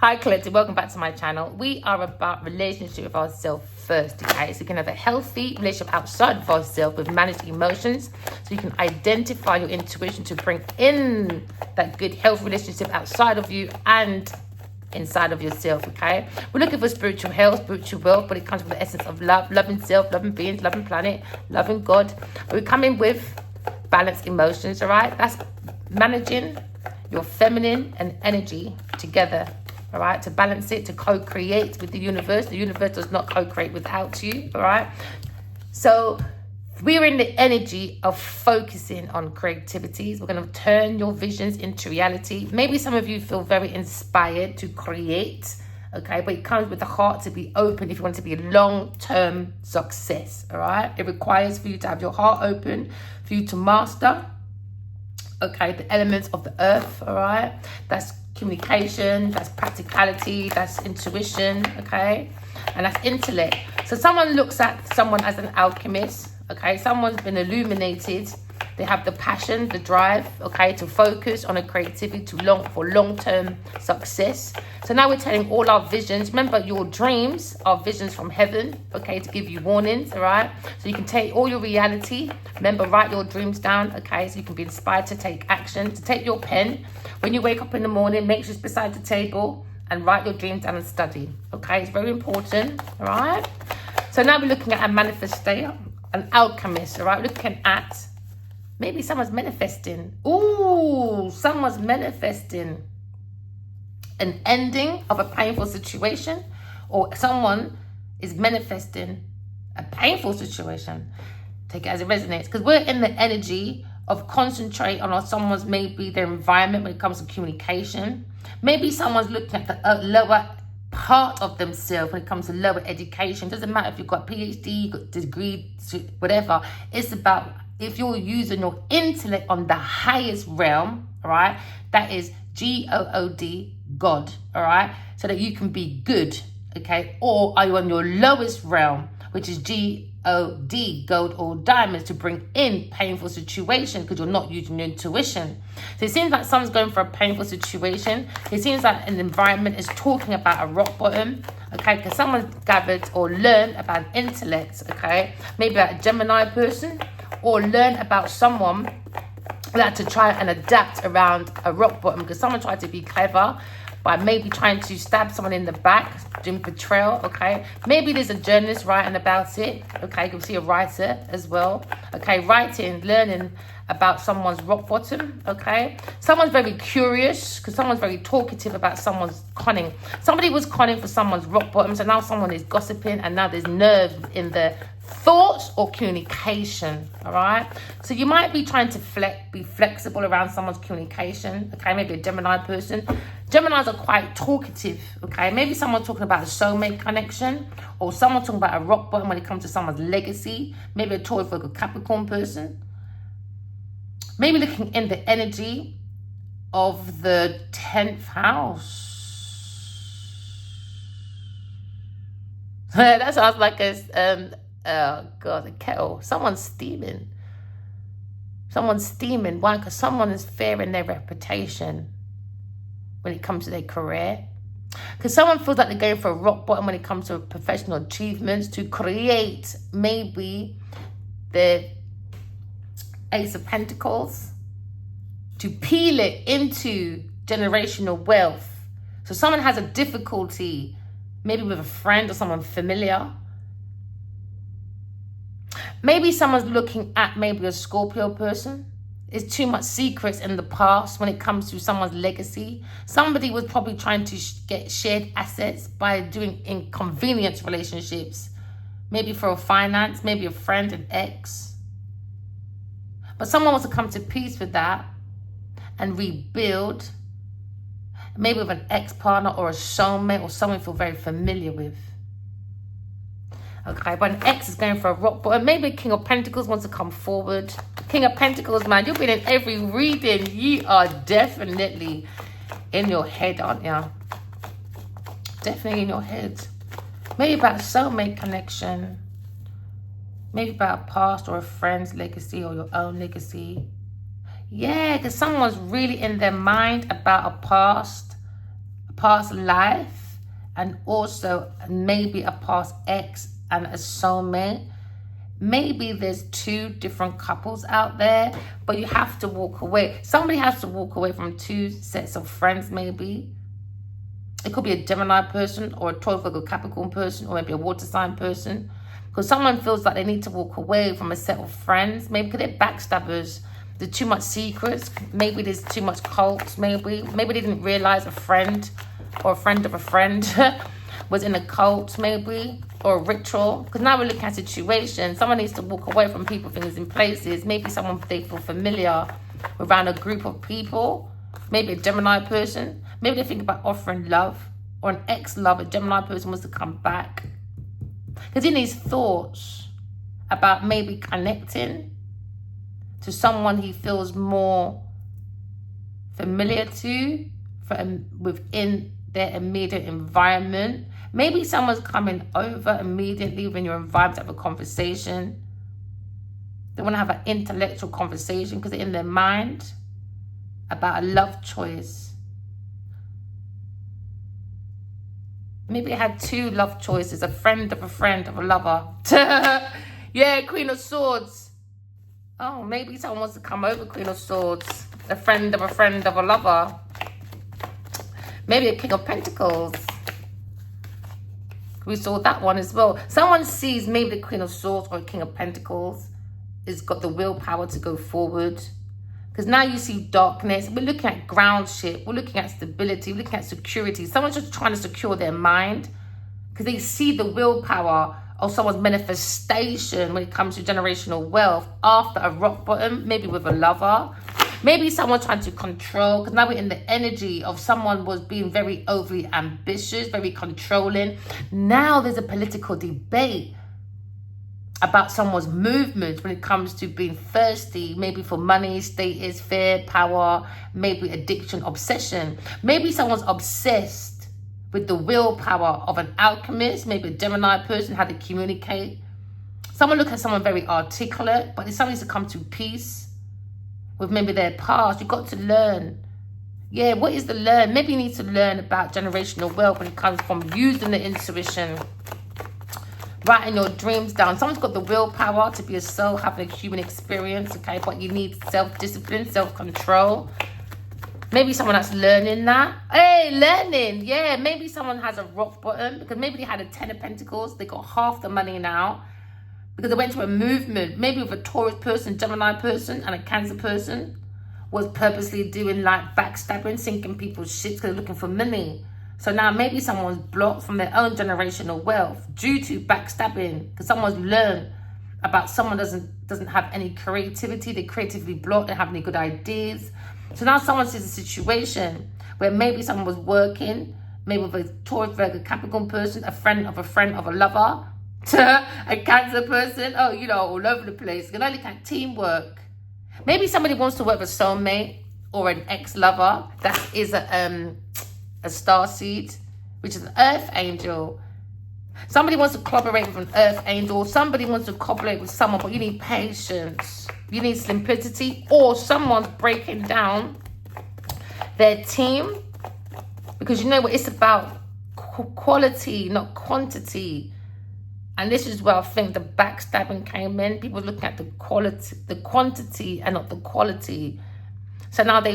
Hi collective, welcome back to my channel. We are about relationship with ourselves first, okay? So you can have a healthy relationship outside of ourselves with managed emotions. So you can identify your intuition to bring in that good health relationship outside of you and inside of yourself, okay? We're looking for spiritual health, spiritual wealth, but it comes from the essence of love, loving self, loving beings, loving planet, loving God. But we're coming with balanced emotions, all right? That's managing your feminine and energy together. All right, to balance it, to co-create with the universe. The universe does not co-create without you, all right? So we're in the energy of focusing on creativities. We're going to turn your visions into reality. Maybe some of you feel very inspired to create, okay? But it comes with the heart to be open if you want to be a long-term success, all right? It requires for you to have your heart open, for you to master, okay, the elements of the earth, all right? That's communication, that's practicality, that's intuition, okay? And that's intellect. So someone looks at someone as an alchemist, okay? Someone's been illuminated. They have the passion, the drive, okay, to focus on a creativity for long-term success. So now we're telling all our visions. Remember, your dreams are visions from heaven, okay, to give you warnings, all right? So you can take all your reality. Remember, write your dreams down, okay, so you can be inspired to take action, to take your pen. When you wake up in the morning, make sure it's beside the table and write your dreams down and study, okay? It's very important, all right? So now we're looking at a manifester, an alchemist, all right? We're looking at maybe someone's manifesting. Ooh, someone's manifesting an ending of a painful situation, or someone is manifesting a painful situation. Take it as it resonates, because we're in the energy of concentrate on someone's, maybe their environment when it comes to communication. Maybe someone's looking at the lower part of themselves when it comes to lower education. Doesn't matter if you've got PhD, you've got degree, whatever. It's about if you're using your intellect on the highest realm, all right, that is God, God, all right, so that you can be good, okay? Or are you on your lowest realm, which is God, gold or diamonds, to bring in painful situations because you're not using your intuition. So it seems like someone's going for a painful situation. It seems like an environment is talking about a rock bottom, okay, because someone's gathered or learned about intellect, okay, maybe about a Gemini person, or learn about someone that to try and adapt around a rock bottom because someone tried to be clever by maybe trying to stab someone in the back, doing betrayal, okay? Maybe there's a journalist writing about it, okay? You can see a writer as well, okay? Writing, learning about someone's rock bottom, okay? Someone's very curious because someone's very talkative about someone's conning. Somebody was conning for someone's rock bottom, so now someone is gossiping and now there's nerves in the thoughts or communication, all right? So you might be trying to be flexible around someone's communication, okay? Maybe a Gemini person. Geminis are quite talkative, okay? Maybe someone's talking about a soulmate connection, or someone talking about a rock bottom when it comes to someone's legacy. Maybe a Taurus or a Capricorn person. Maybe looking in the energy of the 10th house. That sounds like a kettle. Someone's steaming. Someone's steaming. Why? Because someone is fearing their reputation when it comes to their career. Because someone feels like they're going for a rock bottom when it comes to professional achievements, to create maybe the Ace of Pentacles, to peel it into generational wealth. So someone has a difficulty maybe with a friend or someone familiar. Maybe someone's looking at maybe a Scorpio person. There's too much secrets in the past when it comes to someone's legacy. Somebody was probably trying to get shared assets by doing inconvenience relationships. Maybe for a finance, maybe a friend, an ex. But someone wants to come to peace with that and rebuild. Maybe with an ex-partner or a soulmate or someone you feel very familiar with. Okay, but an ex is going for a rock bottom. Maybe King of Pentacles wants to come forward. King of Pentacles, man, you've been in every reading. You are definitely in your head, aren't you? Definitely in your head. Maybe about a soulmate connection. Maybe about a past or a friend's legacy or your own legacy. Yeah, because someone's really in their mind about a past past life and also maybe a past ex and a soulmate. Maybe there's two different couples out there, but you have to walk away. Somebody has to walk away from two sets of friends, maybe. It could be a Gemini person or a Taurus, Virgo, Capricorn person, or maybe a water sign person. Because someone feels like they need to walk away from a set of friends. Maybe because they're backstabbers. There's too much secrets. Maybe there's too much cults, maybe. Maybe they didn't realize a friend or a friend of a friend was in a cult, maybe. Or a ritual. Because now we're looking at situations. Someone needs to walk away from people, things, and places. Maybe someone they feel familiar around a group of people. Maybe a Gemini person. Maybe they think about offering love. Or an ex-love. A Gemini person wants to come back. Because in his thoughts about maybe connecting to someone he feels more familiar to within their immediate environment. Maybe someone's coming over immediately within your environment to have a conversation. They want to have an intellectual conversation because they're in their mind about a love choice. Maybe they had two love choices, a friend of a lover. Yeah, Queen of Swords. Oh, maybe someone wants to come over, Queen of Swords. A friend of a lover. Maybe a King of Pentacles. We saw that one as well. Someone sees maybe the Queen of Swords or King of Pentacles has got the willpower to go forward. Because now you see darkness. We're looking at groundship. We're looking at stability. We're looking at security. Someone's just trying to secure their mind. Because they see the willpower of someone's manifestation when it comes to generational wealth after a rock bottom. Maybe with a lover. Maybe someone trying to control, because now we're in the energy of someone was being very overly ambitious, very controlling. Now there's a political debate about someone's movements when it comes to being thirsty, maybe for money, status, fear, power, maybe addiction, obsession. Maybe someone's obsessed with the willpower of an alchemist, maybe a Gemini person, how to communicate. Someone look at someone very articulate, but it's something to come to peace with maybe their past. You've got to learn. Yeah, what is the learn? Maybe you need to learn about generational wealth when it comes from using the intuition, writing your dreams down. Someone's got the willpower to be a soul, having a human experience, okay? But you need self-discipline, self-control. Maybe someone that's learning that. Hey, learning. Yeah, maybe someone has a rock bottom because maybe they had a 10 of Pentacles. They got half the money now. Because they went to a movement, maybe with a Taurus person, Gemini person, and a Cancer person was purposely doing like backstabbing, sinking people's ships because they're looking for money. So now maybe someone's blocked from their own generational wealth due to backstabbing because someone's learned about someone doesn't have any creativity. They're creatively blocked. They don't have any good ideas. So now someone sees a situation where maybe someone was working, maybe with a Taurus, Virgo, Capricorn person, a friend of a lover, to a Cancer person. Oh, you know, all over the place. You can only look at teamwork. Maybe somebody wants to work with a soulmate or an ex-lover that is a starseed, which is an earth angel. Somebody wants to collaborate with an earth angel. Somebody wants to collaborate with someone, but you need patience. You need simplicity. Or someone's breaking down their team. Because you know what? It's about quality, not quantity. And this is where I think the backstabbing came in. People looking at the quantity and not the quality. So now they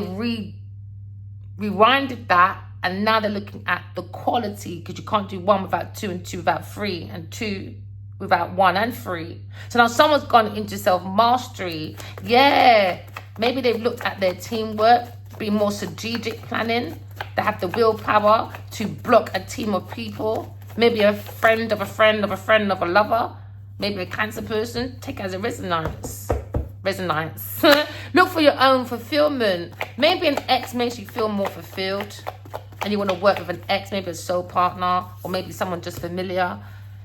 rewinded that, and now they're looking at the quality, because you can't do one without two, and two without three, and two without one and three. So now someone's gone into self-mastery. Yeah, maybe they've looked at their teamwork, be more strategic planning. They have the willpower to block a team of people. Maybe a friend of a friend of a friend of a lover. Maybe a Cancer person. Take it as a resonance. Look for your own fulfillment. Maybe an ex makes you feel more fulfilled. And you want to work with an ex, maybe a soul partner. Or maybe someone just familiar.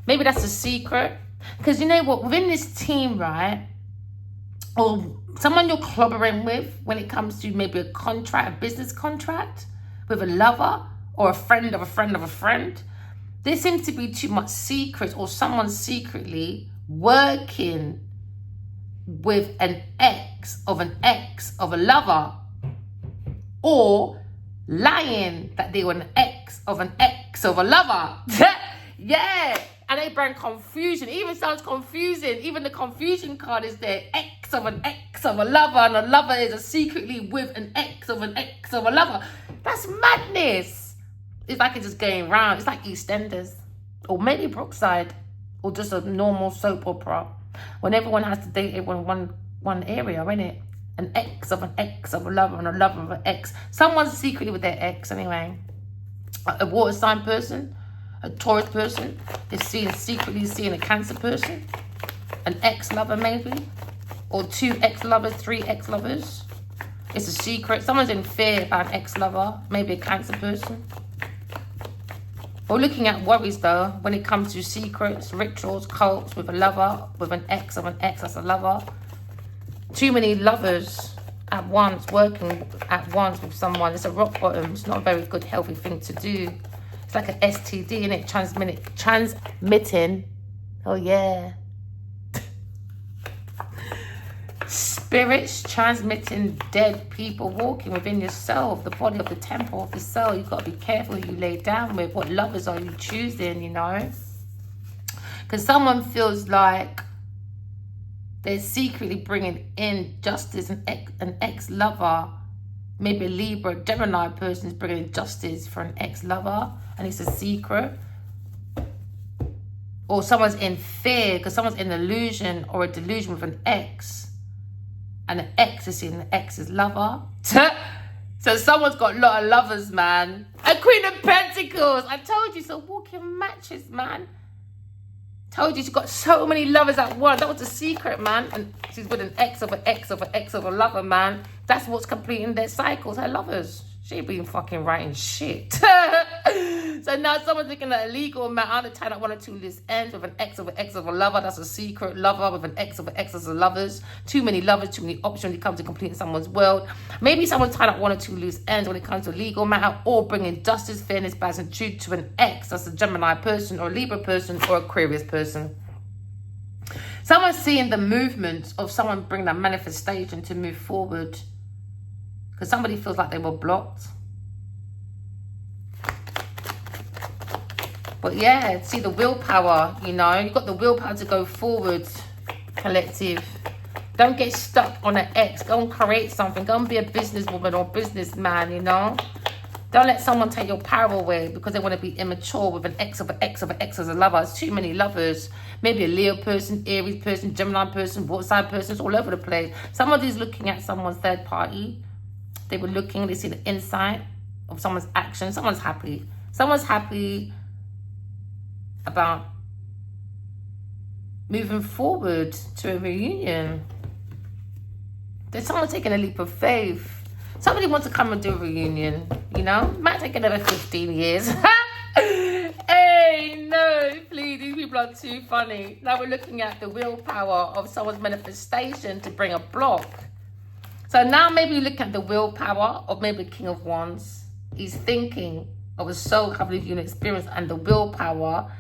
Maybe that's a secret. Because you know what? Within this team, right? Or someone you're collaborating with when it comes to maybe a contract, a business contract. With a lover. Or a friend of a friend of a friend. There seems to be too much secret, or someone secretly working with an ex of a lover, or lying that they were an ex ex of an ex of a lover. Yeah. And they bring confusion. It even sounds confusing. Even the confusion card is there. Ex of an ex of a lover. And a lover is secretly with an ex of a lover. That's madness. It's like it's just going round. It's like EastEnders. Or maybe Brookside. Or just a normal soap opera. When everyone has to date everyone one area, innit? An ex of a lover and a lover of an ex. Someone's secretly with their ex anyway. A water sign person. A Taurus person is secretly seeing a Cancer person. An ex-lover maybe. Or 2 ex-lovers, 3 ex-lovers. It's a secret. Someone's in fear about an ex-lover. Maybe a Cancer person. We're looking at worries though. When it comes to secrets, rituals, cults with a lover. With an ex of an ex that's a lover. Too many lovers at once. Working at once with someone. It's a rock bottom. It's not a very good, healthy thing to do. It's like an STD, innit? Transmitting. Oh, yeah. Spirits transmitting dead people walking within yourself. The body of the temple of the soul. You've got to be careful who you lay down with. What lovers are you choosing, you know? Because someone feels like they're secretly bringing in justice. An ex-lover. Maybe a Libra, Gemini person is bringing justice for an ex-lover. And it's a secret. Or someone's in fear because someone's in illusion or a delusion with an ex. And the ex is seeing the ex's lover. So someone's got a lot of lovers, man. A Queen of Pentacles. I told you, so walking matches, man. Told you she's got so many lovers at once. That was a secret, man. And she's with an ex of an ex of an ex of a lover, man. That's what's completing their cycles, her lovers. She ain't been fucking writing shit. So now someone's looking at a legal matter. The time that 1 or 2 loose ends with an ex of a lover. That's a secret lover with an ex of as a lovers. Too many lovers, too many options when it comes to completing someone's world. Maybe someone's tied up 1 or 2 loose ends when it comes to a legal matter or bringing justice, fairness, balance, and truth to an ex. That's a Gemini person or a Libra person or Aquarius person. Someone's seeing the movement of someone bringing a manifestation to move forward. Because somebody feels like they were blocked. But yeah, see the willpower, you know. You've got the willpower to go forward, collective. Don't get stuck on an ex. Go and create something. Go and be a businesswoman or businessman, you know. Don't let someone take your power away because they want to be immature with an ex of an ex of an ex as a lover. It's too many lovers. Maybe a Leo person, Aries person, Gemini person, water sign person. It's all over the place. Somebody's looking at someone's third party. They were looking, they see the insight of someone's action. Someone's happy. Someone's happy about moving forward to a reunion. There's someone taking a leap of faith. Somebody wants to come and do a reunion, you know? Might take another 15 years. Hey, no, please, these people are too funny. Now we're looking at the willpower of someone's manifestation to bring a block. So now maybe you look at the willpower of maybe the King of Wands. He's thinking of a soul having a human experience and the willpower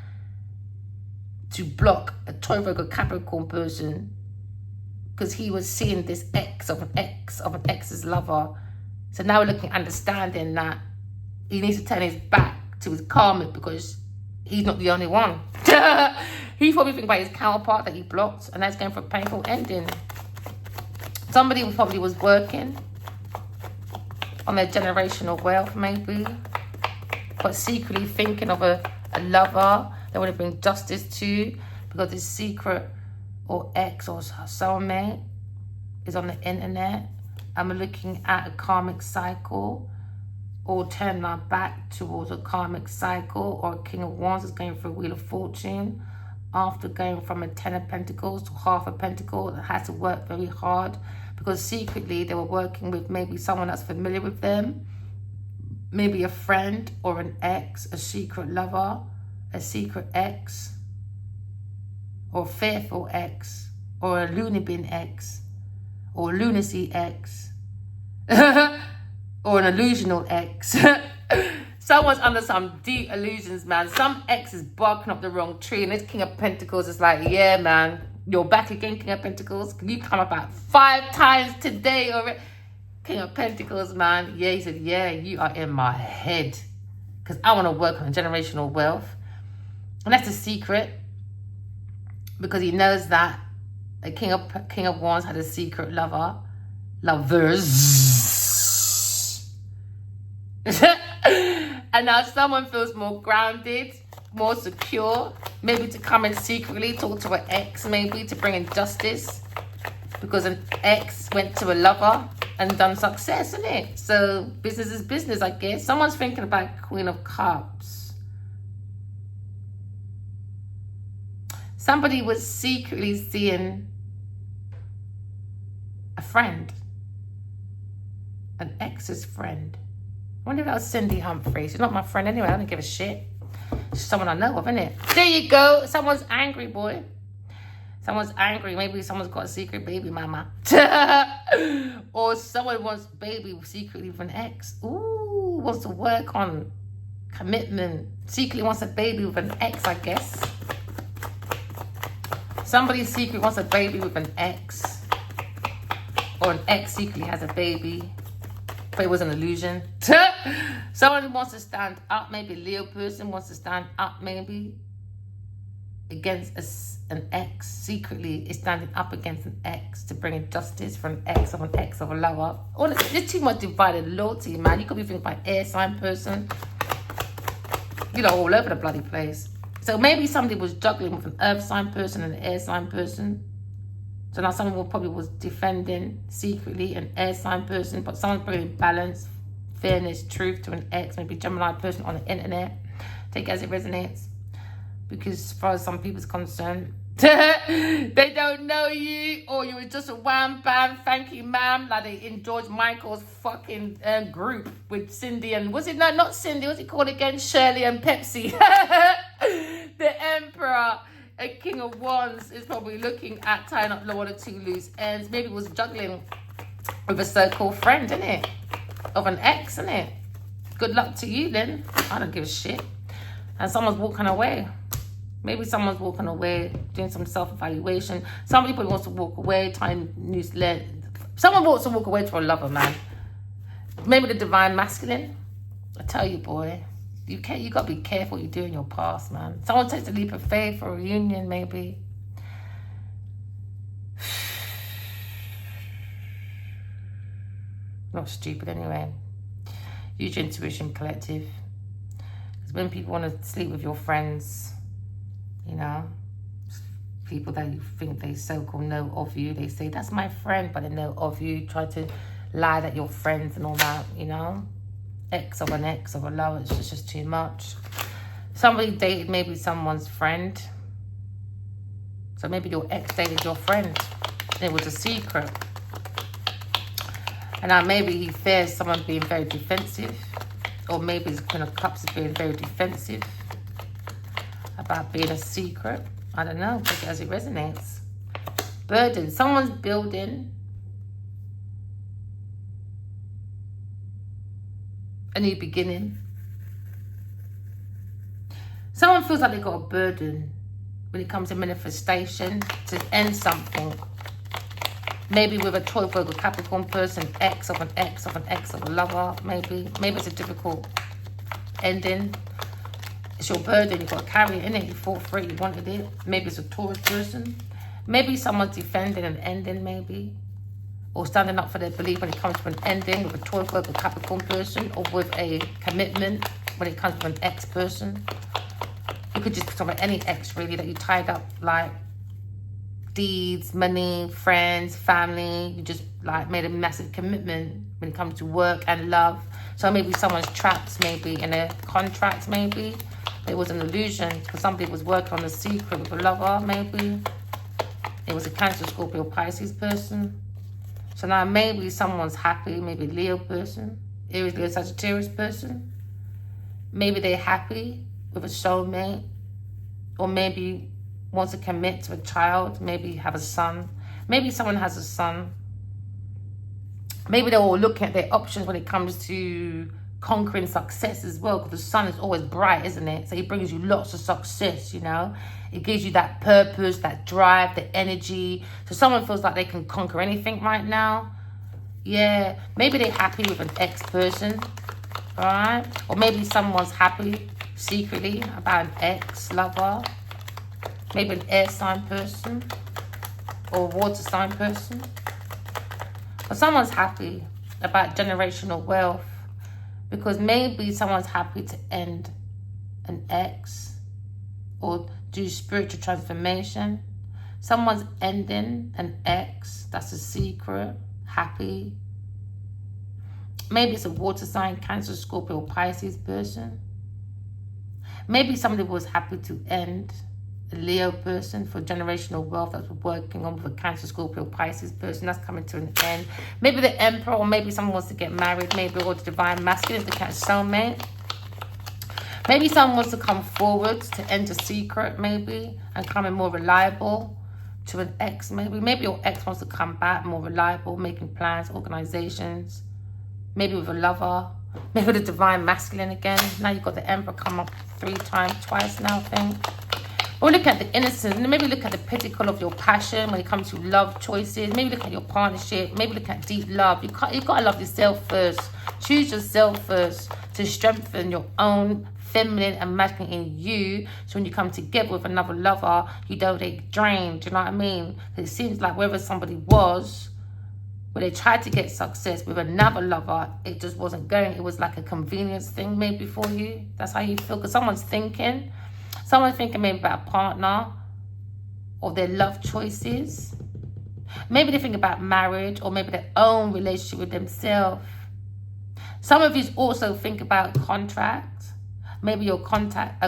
to block a Tauro Virgo Capricorn person because he was seeing this ex of an ex's lover. So now we're looking at understanding that he needs to turn his back to his karmic because he's not the only one. He's probably thinking about his counterpart that he blocked and that's going for a painful ending. Somebody probably was working on their generational wealth maybe, but secretly thinking of a lover they want to bring justice to because this secret or ex or soulmate is on the internet. I'm looking at a karmic cycle or turning our back towards a karmic cycle, or a King of Wands is going for a Wheel of Fortune after going from a 10 of Pentacles to half a Pentacle that had to work very hard because secretly they were working with maybe someone that's familiar with them, maybe a friend or an ex, a secret lover, a secret ex, or a fearful ex, or a loony bin ex, or a lunacy ex, or an illusional ex. Someone's under some deep illusions, man. Some ex is barking up the wrong tree, and this King of Pentacles is like, yeah, man, you're back again, King of Pentacles. Can you come about 5 times today already? King of Pentacles, man. Yeah, he said, yeah, you are in my head. because I want to work on generational wealth. And that's a secret, because he knows that a king of wands had a secret lovers. And now someone feels more grounded, more secure, maybe to come and secretly talk to an ex, maybe to bring in justice, because an ex went to a lover and done success, isn't it? So business is business, I guess. Someone's thinking about Queen of Cups. Somebody was secretly seeing a friend, an ex's friend. I wonder if that was Cindy Humphrey. She's not my friend anyway. I don't give a shit. She's someone I know of, isn't it? There you go. Someone's angry, boy. Someone's angry. Maybe someone's got a secret baby mama. Or someone wants baby secretly with an ex. Ooh, wants to work on commitment. Secretly wants a baby with an ex, I guess. Somebody secretly wants a baby with an ex. Or an ex secretly has a baby. But it was an illusion. Someone wants to stand up. Maybe a Leo person wants to stand up, maybe, against an ex. Secretly is standing up against an ex to bring in justice for an ex of a lover. Oh, there's too much divided loyalty, man. You could be thinking about air sign person. You know, all over the bloody place. So maybe somebody was juggling with an earth sign person and an air sign person. So now someone probably was defending secretly an air sign person, but someone's bringing balance, fairness, truth to an ex, maybe Gemini person on the internet. Take it as it resonates. Because as far as some people's concerned, they don't know you, or you were just a wham bam, thank you ma'am, like they in George Michael's fucking group with Cindy and, was it, no, not Cindy, what's it called again? Shirley and Pepsi. The Emperor. A King of Wands is probably looking at tying up one or two loose ends. Maybe it was juggling with a so-called friend, isn't it? Of an ex, isn't it? Good luck to you then. I don't give a shit. And someone's walking away. Maybe someone's walking away, doing some self-evaluation. Somebody probably wants to walk away, tying loose ends. Someone wants to walk away to a lover, man. Maybe the divine masculine. I tell you, boy. You got to be careful what you do in your past, man. Someone takes a leap of faith for a reunion, maybe. Not stupid, anyway. Use your intuition, collective. Because when people want to sleep with your friends, you know, people that you think they so-called know of you, they say, that's my friend, but they know of you. Try to lie that you're friends and all that, you know. Ex of a lover, it's just too much. Somebody dated maybe someone's friend. So maybe your ex dated your friend. It was a secret. And now maybe he fears someone being very defensive. Or maybe his Queen of Cups is being very defensive about being a secret. I don't know, take it as it resonates. Burden, someone's building a new beginning. Someone feels like they've got a burden when it comes to manifestation, to end something. Maybe with a Taurus, Virgo, Capricorn person, ex of a lover, maybe. Maybe it's a difficult ending. It's your burden, you've got to carry it in it. You fought for it, you wanted it. Maybe it's a Taurus person. Maybe someone's defending an ending, maybe. Or standing up for their belief when it comes to an ending with a Taurus, Virgo, Capricorn person, or with a commitment when it comes to an ex person. You could just talk about any ex, really, that you tied up, like deeds, money, friends, family. You just like made a massive commitment when it comes to work and love. So maybe someone's trapped, maybe in a contract, maybe. It was an illusion because somebody was working on a secret with a lover, maybe. It was a Cancer, Scorpio, Pisces person. So now maybe someone's happy, maybe Leo person, Aries, Leo, Sagittarius person. Maybe they're happy with a soulmate, or maybe wants to commit to a child, maybe have a son. Maybe someone has a son. Maybe they're all looking at their options when it comes to conquering success as well, because the sun is always bright, isn't it? So it brings you lots of success, you know. It gives you that purpose, that drive, the energy. So someone feels like they can conquer anything right now. Yeah, maybe they're happy with an ex-person. All right? Or maybe someone's happy secretly about an ex-lover. Maybe an air sign person or a water sign person. But someone's happy about generational wealth because maybe someone's happy to end an ex or do spiritual transformation. Someone's ending an ex. That's a secret. Happy. Maybe it's a water sign, Cancer, Scorpio, Pisces person. Maybe somebody was happy to end a Leo person for generational wealth that's working on with a Cancer, Scorpio, Pisces person. That's coming to an end. Maybe the Emperor, or maybe someone wants to get married. Maybe or the Divine Masculine, the catch soulmate. Maybe someone wants to come forward to end a secret, maybe, and come in more reliable to an ex, maybe. Maybe your ex wants to come back more reliable, making plans, organizations. Maybe with a lover. Maybe the Divine Masculine again. Now you've got the Emperor come up twice now, I think. Or look at the innocence. Maybe look at the pinnacle of your passion when it comes to love choices. Maybe look at your partnership. Maybe look at deep love. You've got to love yourself first. Choose yourself first to strengthen your own feminine and masculine in you. So when you come together with another lover, you don't get drained. Do you know what I mean? It seems like wherever somebody was, when they tried to get success with another lover, it just wasn't going. It was like a convenience thing maybe for you. That's how you feel. Because someone's thinking maybe about a partner or their love choices. Maybe they think about marriage or maybe their own relationship with themselves. Some of you also think about contract. Maybe your conveyor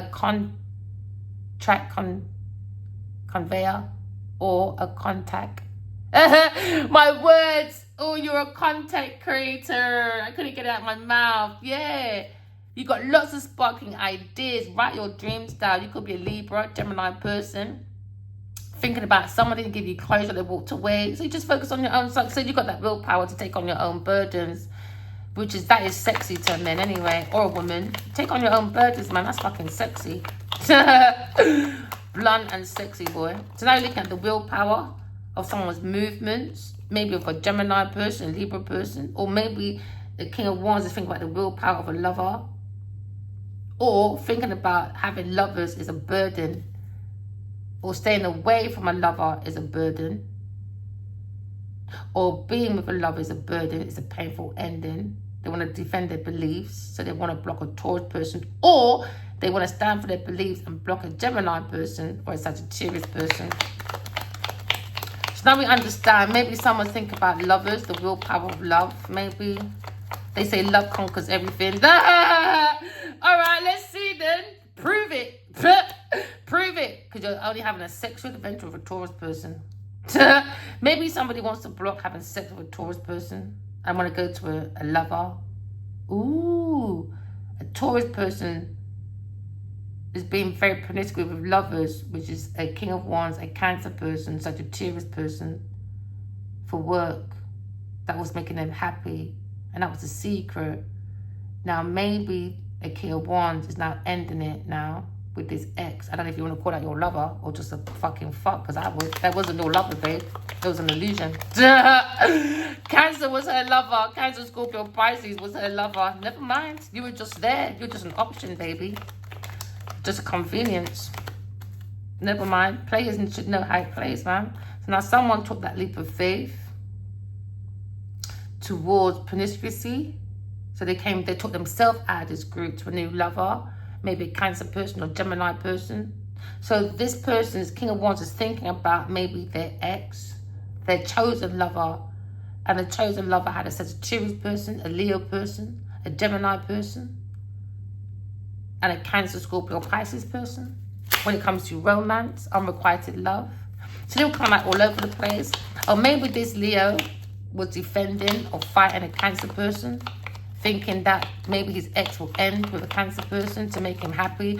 or a contact. My words. Oh, you're a content creator. I couldn't get it out of my mouth. Yeah. You got lots of sparkling ideas. Write your dreams down. You could be a Libra, Gemini person. Thinking about somebody to give you closure, they walked away. So you just focus on your own success. You got that willpower to take on your own burdens. That is sexy to men anyway. Or a woman. Take on your own burdens, man. That's fucking sexy. Blunt and sexy, boy. So now you're looking at the willpower of someone's movements, maybe of a Gemini person, Libra person, or maybe the King of Wands is thinking about the willpower of a lover, or thinking about having lovers is a burden, or staying away from a lover is a burden, or being with a lover is a burden, it's a painful ending. They want to defend their beliefs, so they want to block a Taurus person, or they want to stand for their beliefs and block a Gemini person or a Sagittarius person. Now we understand. Maybe someone think about lovers, the willpower of love. Maybe they say love conquers everything. All right, let's see then. Prove it. Prove it. Because you're only having a sexual adventure with a Taurus person. Maybe somebody wants to block having sex with a Taurus person and want to go to a lover. Ooh, a Taurus person is being very promiscuous with lovers, which is a King of Wands, a Cancer person, Sagittarius person, for work. That was making them happy, and that was a secret. Now maybe a King of Wands is now ending it now with this ex. I don't know if you want to call that your lover or just a fucking fuck, because that wasn't your lover, babe. It was an illusion. Cancer was her lover. Cancer, Scorpio, Pisces was her lover. Never mind. You were just there. You're just an option, baby. Just a convenience. Never mind. Players should know how it plays, man. So now someone took that leap of faith towards promiscuity. So they took themselves out of this group to a new lover. Maybe a Cancer person or Gemini person. So this person's King of Wands is thinking about maybe their ex, their chosen lover. And the chosen lover had a Sagittarius person, a Leo person, a Gemini person, and a Cancer, Scorpio, Pisces person. When it comes to romance, unrequited love. So they'll come out all over the place. Or maybe this Leo was defending or fighting a Cancer person, thinking that maybe his ex will end with a Cancer person to make him happy.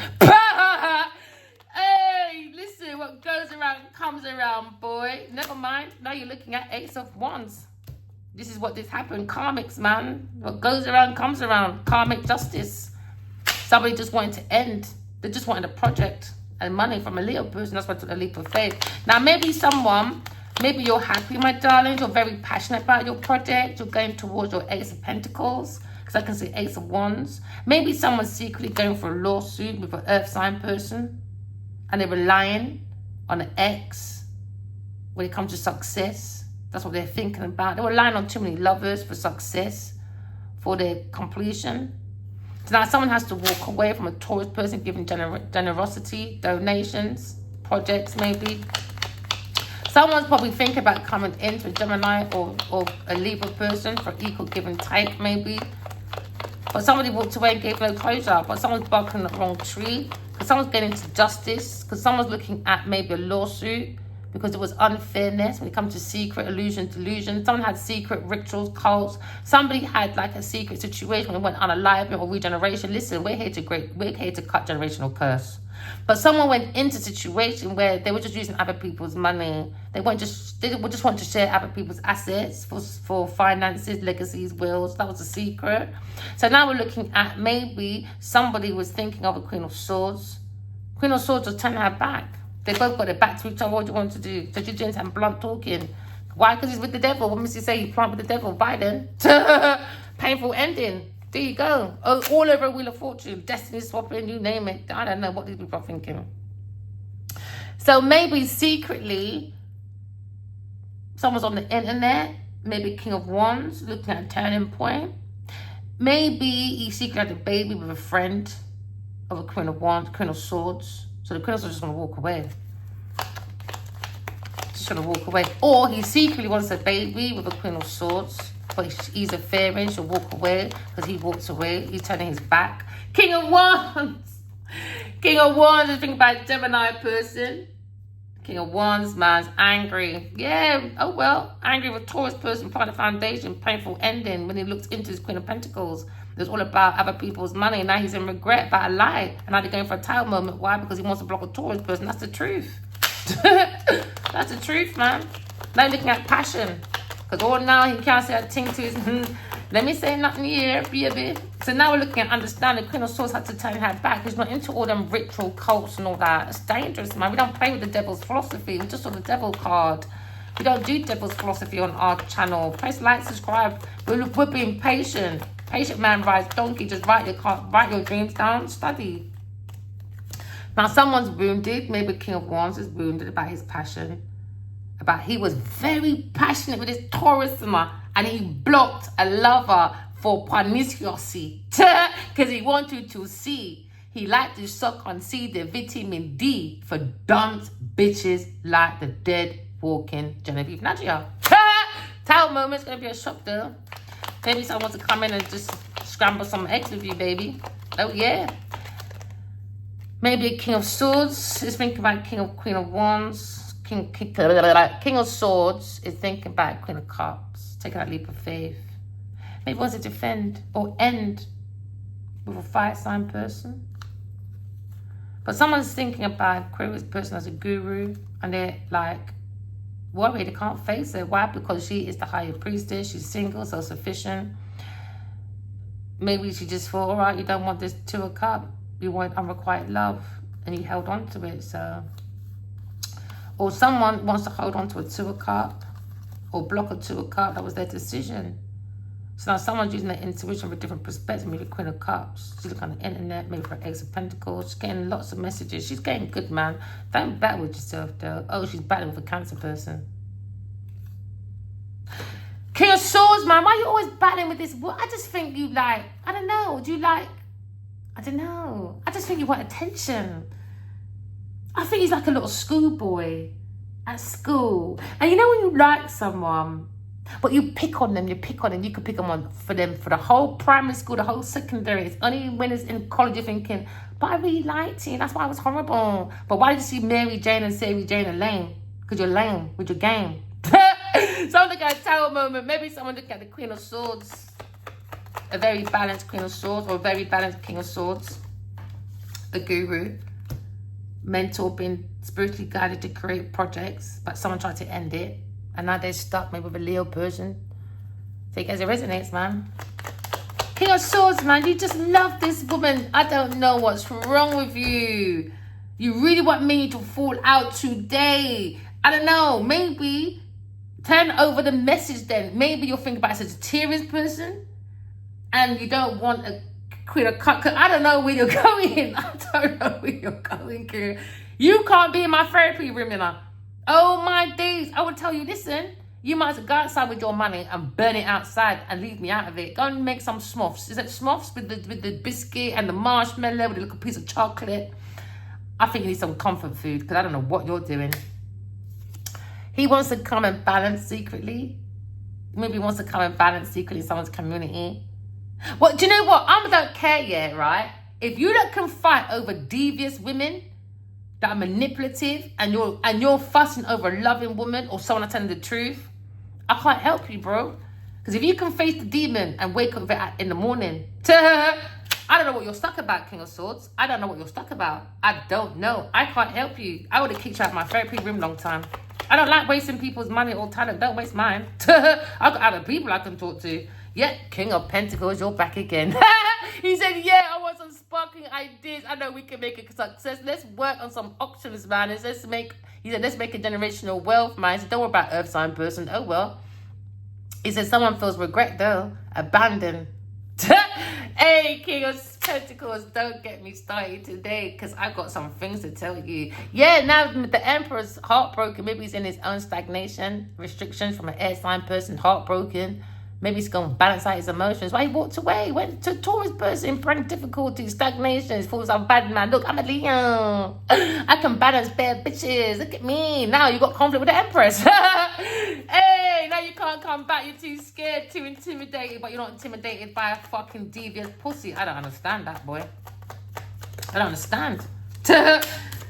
Hey, listen, what goes around comes around, boy. Never mind. Now you're looking at Ace of Wands. This is what happened. Karmics, man. What goes around comes around. Karmic justice. Somebody just wanted to end. They just wanted a project and money from a Leo person. That's why I took a leap of faith. Now, maybe you're happy, my darling. You're very passionate about your project. You're going towards your Ace of Pentacles. because I can see Ace of Wands. Maybe someone's secretly going for a lawsuit with an earth sign person, and they're relying on an ex when it comes to success. That's what they're thinking about. They're relying on too many lovers for success, for their completion. So now someone has to walk away from a Taurus person giving generosity, donations, projects maybe. Someone's probably thinking about coming into a Gemini or a Libra person for equal give and take maybe. But somebody walked away and gave no closure. But someone's barking the wrong tree. Because someone's getting into justice. Because someone's looking at maybe a lawsuit. Because it was unfairness when it comes to secret, illusion, delusion. Someone had secret rituals, cults. Somebody had like a secret situation when it went unalignment or regeneration. Listen, we're here to cut generational curse. But someone went into a situation where they were just using other people's money. They would just want to share other people's assets for finances, legacies, wills. That was a secret. So now we're looking at maybe somebody was thinking of a Queen of Swords. Queen of Swords was turning her back. They both got their back to each other. What do you want to do? So you're doing some blunt talking. Why? Because he's with the devil. What must you say? You plant with the devil. Biden. Painful ending. There you go. Oh, all over a Wheel of Fortune. Destiny swapping, you name it. I don't know what these people are thinking. So maybe secretly, someone's on the internet. Maybe King of Wands, looking at a turning point. Maybe he secretly had a baby with a friend of a Queen of Wands, Queen of Swords. So the Queen of Swords is just going to walk away. Just going to walk away. Or he secretly wants a baby with a Queen of Swords. But he's a fairy, she'll walk away because he walks away. He's turning his back. King of Wands. King of Wands is thinking about a Gemini person. King of Wands, man's angry. Yeah, oh well. Angry with a Taurus person, find a foundation, painful ending. When he looks into his Queen of Pentacles, it's all about other people's money. Now he's in regret about a lie. And now they're going for a title moment. Why? Because he wants to block a Taurus person. That's the truth. That's the truth, man. Now looking at passion. Because all now he can't say a thing to his, let me say nothing here, baby. So now we're looking at understanding Queen of Swords had to turn her back. He's not into all them ritual cults and all that. It's dangerous, man. We don't play with the devil's philosophy. We just saw the devil card. We don't do devil's philosophy on our channel. Press like, subscribe. We're being patient. Patient man rides donkey. Just write your dreams down. Study. Now someone's wounded. Maybe King of Wands is wounded about his passion. He was very passionate with his Taurus and he blocked a lover for promiscuity because he wanted to see. He liked to suck and see the vitamin D for dumb bitches like the dead walking Genevieve Nadzia. Tower moment's gonna be a shock though. Maybe someone wants to come in and just scramble some eggs with you, baby. Oh yeah. Maybe a King of Swords is thinking about Queen of Wands. King of Swords is thinking about Queen of Cups, taking that leap of faith. Maybe wants to defend or end with a fire sign person. But someone's thinking about Aquarius person as a guru and they're like worried, they can't face it. Why? Because she is the higher priestess, she's single, self-sufficient. Maybe she just thought, all right, you don't want this Two of Cups, you want unrequited love, and you held on to it, so. Or someone wants to hold on to a Two of Cups or block a Two of Cups. That was their decision. So now someone's using their intuition from a different perspective. Maybe Queen of Cups. She's looking on the internet. Maybe for Ace of Pentacles. She's getting lots of messages. She's getting good, man. Don't battle with yourself, though. Oh, she's battling with a Cancer person. King of Swords, man. Why are you always battling with this? Well, I just think you like, I don't know. Do you like, I don't know. I just think you want attention. I think he's like a little schoolboy at school. And you know when you like someone, but you pick on them, you could pick them on for the whole primary school, the whole secondary. It's only when it's in college you're thinking, but I really liked you, that's why I was horrible. But why did you see Mary Jane and Sarah Jane are lame? Because you're lame with your game. Someone look at a tower moment. Maybe someone look at the Queen of Swords. A very balanced Queen of Swords or a very balanced King of Swords. A guru. Mentor, being spiritually guided to create projects, but someone tried to end it, and now they're stuck maybe with a Leo person. Take it as it resonates, man. King of Swords, man, you just love this woman. I don't know what's wrong with you. You really want me to fall out today. I don't know. Maybe turn over the message then. Maybe you'll think about a Sagittarius person, and you don't want a Queen of Cups. I don't know where you're going. I don't know where you're going, girl. You can't be in my therapy room, you know. Oh my days. I would tell you, listen, you might as well go outside with your money and burn it outside and leave me out of it. Go and make some Smurfs. Is it Smurfs with the biscuit and the marshmallow with a little piece of chocolate? I think you need some comfort food because I don't know what you're doing. He wants to come and balance secretly. Maybe he wants to come and balance secretly in someone's community. Well, do you know what? I don't care yet, right? If you don't can fight over devious women that are manipulative and you're fussing over a loving woman or someone telling the truth, I can't help you, bro. Because if you can face the demon and wake up with it in the morning, I don't know what you're stuck about, King of Swords. I don't know what you're stuck about. I don't know. I can't help you. I would have kicked you out of my therapy room long time. I don't like wasting people's money or talent. Don't waste mine. I've got other people I can talk to. Yeah, King of Pentacles, you're back again. He said, yeah, I want some sparkling ideas. I know we can make a success. Let's work on some auctions, man. He said, let's make a generational wealth, man. He said, don't worry about earth sign person. Oh, well. He said, someone feels regret, though. Abandoned. Hey, King of Pentacles, don't get me started today because I've got some things to tell you. Yeah, now the Emperor's heartbroken. Maybe he's in his own stagnation, restrictions from an air sign person, heartbroken. Maybe he's going to balance out his emotions. Why he walked away, went to a Taurus person, bring difficulties, stagnation. He thought I'm bad man. Look, I'm a Leo. I can balance bad bitches. Look at me. Now you got conflict with the Empress. Hey, now you can't come back. You're too scared, too intimidated, but you're not intimidated by a fucking devious pussy. I don't understand that, boy. I don't understand.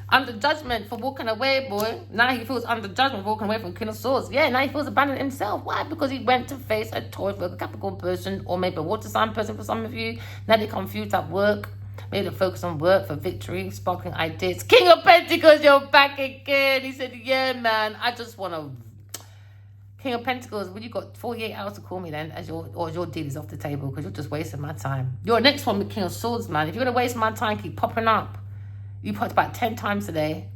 Under judgment for walking away, boy. Now he feels under judgment for walking away from King of Swords. Yeah, now he feels abandoned himself. Why? Because he went to face a Taurus, a Capricorn person, or maybe a water sign person for some of you. Now they're confused at work. Maybe they focus on work for victory, sparkling ideas. King of Pentacles, you're back again. He said, yeah, man, I just want to... King of Pentacles, well, you got 48 hours to call me then, as your deal is off the table, because you're just wasting my time. Your next one with King of Swords, man. If you're going to waste my time, keep popping up. You popped about 10 times today.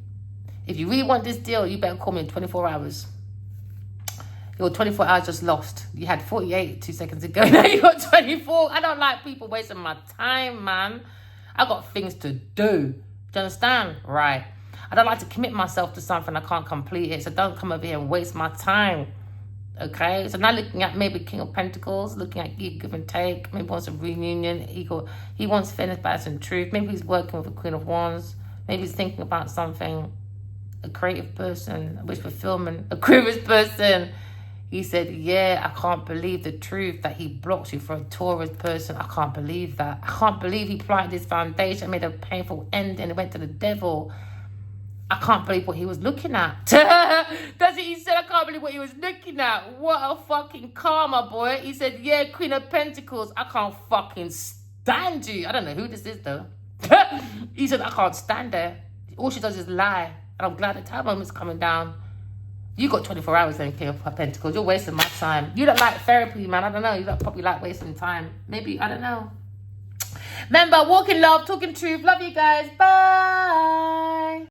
If you really want this deal, you better call me in 24 hours. Your 24 hours just lost. You had 48 2 seconds ago. Now you got 24. I don't like people wasting my time, man. I got things to do. Do you understand? Right. I don't like to commit myself to something I can't complete it. So don't come over here and waste my time. Okay? So now looking at maybe King of Pentacles, looking at give and take. Maybe wants a reunion. He wants fairness, balance, and truth. Maybe he's working with a Queen of Wands. Maybe he's thinking about something. A creative person, a wish fulfillment, a Aquarius person. He said, yeah, I can't believe the truth that he blocks you for a Taurus person. I can't believe that. I can't believe he planted his foundation, made a painful ending, and went to the devil. I can't believe what he was looking at. That's it. He said, I can't believe what he was looking at. What a fucking karma, boy. He said, yeah, Queen of Pentacles, I can't fucking stand you. I don't know who this is, though. He said, I can't stand her. All she does is lie. And I'm glad the time moment's coming down. You got 24 hours then, King of Pentacles. You're wasting my time. You don't like therapy, man. I don't know. You don't probably like wasting time. Maybe, I don't know. Remember, walk in love, talking truth. Love you guys. Bye.